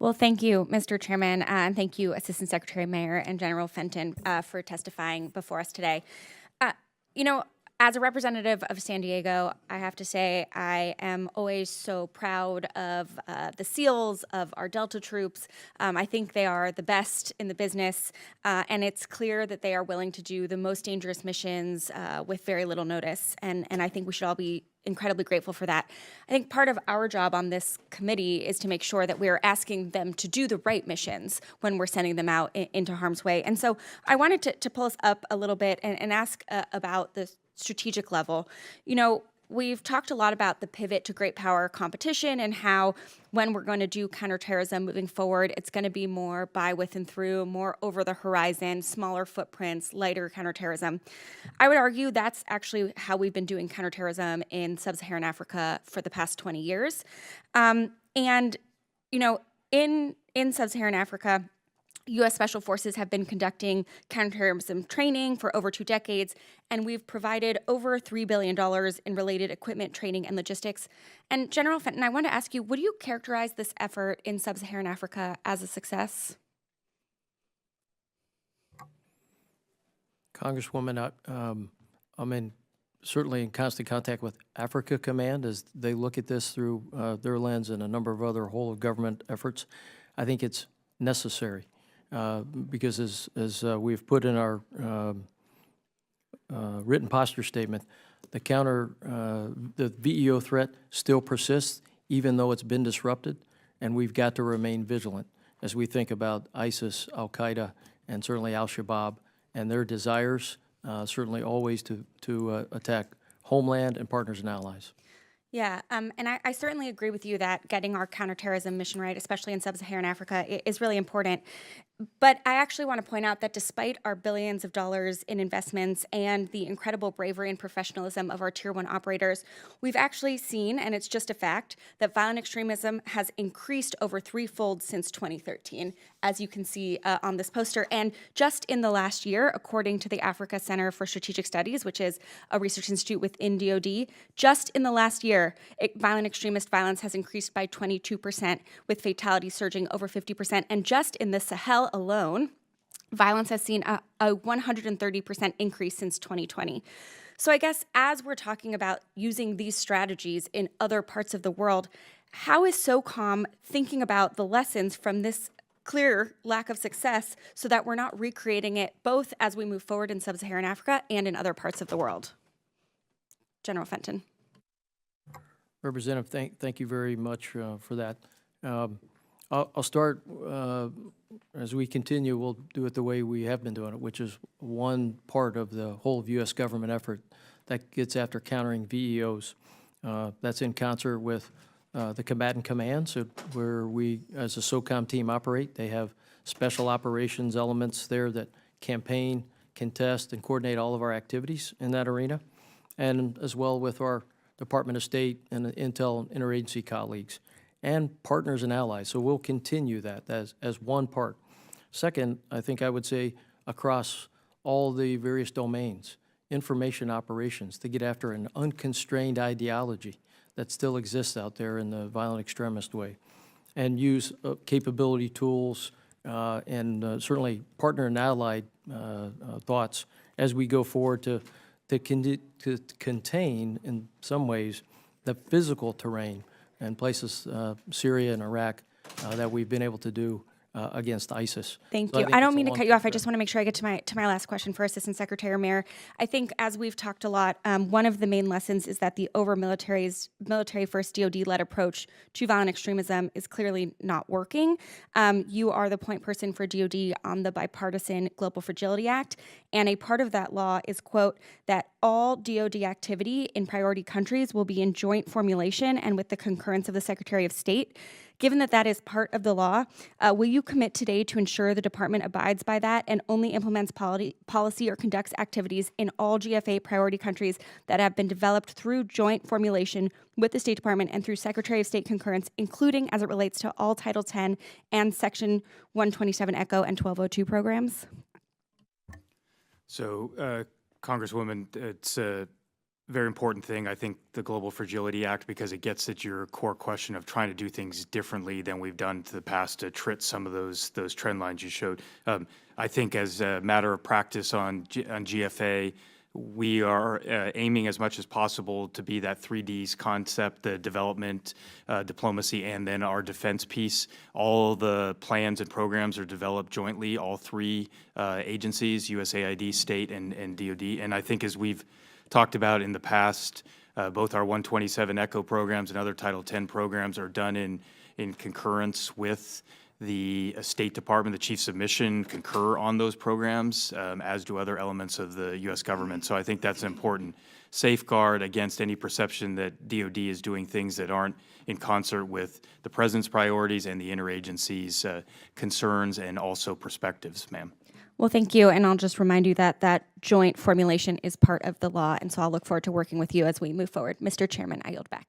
Well, thank you, Mr. Chairman, and thank you, Assistant Secretary Mayor and General Fenton, for testifying before us today. Uh, you know, as a representative of San Diego, I have to say I am always so proud of the SEALs, of our Delta troops. I think they are the best in the business, and it's clear that they are willing to do the most dangerous missions with very little notice, and I think we should all be incredibly grateful for that. I think part of our job on this committee is to make sure that we're asking them to do the right missions when we're sending them out into harm's way. And so I wanted to pull us up a little bit and ask about the strategic level. You know, we've talked a lot about the pivot to great power competition and how when we're going to do counterterrorism moving forward, it's going to be more by, with, and through, more over the horizon, smaller footprints, lighter counterterrorism. I would argue that's actually how we've been doing counterterrorism in sub-Saharan Africa for the past 20 years. And, you know, in sub-Saharan Africa, U.S. Special Forces have been conducting counterterrorism training for over 2 decades, and we've provided over $3 billion in related equipment, training, and logistics. And General Fenton, I want to ask you, would you characterize this effort in sub-Saharan Africa as a success? Congresswoman, I'm certainly in constant contact with Africa Command as they look at this through their lens and a number of other whole-of-government efforts. I think it's necessary. Because as we've put in our written posture statement, the VEO threat still persists, even though it's been disrupted, and we've got to remain vigilant as we think about ISIS, Al-Qaeda, and certainly Al-Shabaab, and their desires, certainly always to attack homeland and partners and allies. Yeah, and I certainly agree with you that getting our counterterrorism mission right, especially in sub-Saharan Africa, is really important. But I actually want to point out that despite our billions of dollars in investments and the incredible bravery and professionalism of our Tier 1 operators, we've actually seen, and it's just a fact, that violent extremism has increased over threefold since 2013, as you can see on this poster. And just in the last year, according to the Africa Center for Strategic Studies, which is a research institute within DoD, just in the last year, violent extremist violence has increased by 22%, with fatalities surging over 50%. And just in the Sahel alone, violence has seen a 130% increase since 2020. So I guess as we're talking about using these strategies in other parts of the world, how is SOCOM thinking about the lessons from this clear lack of success so that we're not recreating it both as we move forward in sub-Saharan Africa and in other parts of the world? General Fenton. Representative, thank you very much for that. I'll start, as we continue, we'll do it the way we have been doing it, which is one part of the whole of U.S. government effort that gets after countering VEOs. That's in concert with the combatant commands, where we, as a SOCOM team, operate. They have special operations elements there that campaign, contest, and coordinate all of our activities in that arena, and as well with our Department of State and Intel and interagency colleagues, and partners and allies. So we'll continue that as one part. Second, I think I would say across all the various domains, information operations, to get after an unconstrained ideology that still exists out there in the violent extremist way, and use capability tools and certainly partner and allied thoughts as we go forward to contain, in some ways, the physical terrain in places, Syria and Iraq, that we've been able to do against ISIS. Thank you. I don't mean to cut you off. I just want to make sure I get to my last question for Assistant Secretary Mayor. I think as we've talked a lot, one of the main lessons is that the military first DoD-led approach to violent extremism is clearly not working. You are the point person for DoD on the bipartisan Global Fragility Act, and a part of that law is, quote, that all DoD activity in priority countries will be in joint formulation and with the concurrence of the Secretary of State. Given that that is part of the law, will you commit today to ensure the department abides by that and only implements policy or conducts activities in all GFA priority countries that have been developed through joint formulation with the State Department and through Secretary of State concurrence, including as it relates to all Title 10 and Section 127 ECHO and 1202 programs? So, Congresswoman, it's Very important thing, I think, the Global Fragility Act, because it gets at your core question of trying to do things differently than we've done to the past to trit some of those trend lines you showed. I think as a matter of practice on GFA, we are aiming as much as possible to be that 3Ds concept, the development, diplomacy, and then our defense piece. All the plans and programs are developed jointly, all three agencies, USAID, state, and DoD. And I think as we've talked about in the past, both our 127 ECHO programs and other Title X programs are done in concurrence with the State Department. The Chiefs of Mission concur on those programs, as do other elements of the U.S. government. So I think that's an important safeguard against any perception that DoD is doing things that aren't in concert with the President's priorities and the interagency's concerns and also perspectives, ma'am. Well, thank you, and I'll just remind you that that joint formulation is part of the law, and so I'll look forward to working with you as we move forward. Mr. Chairman, I yield back.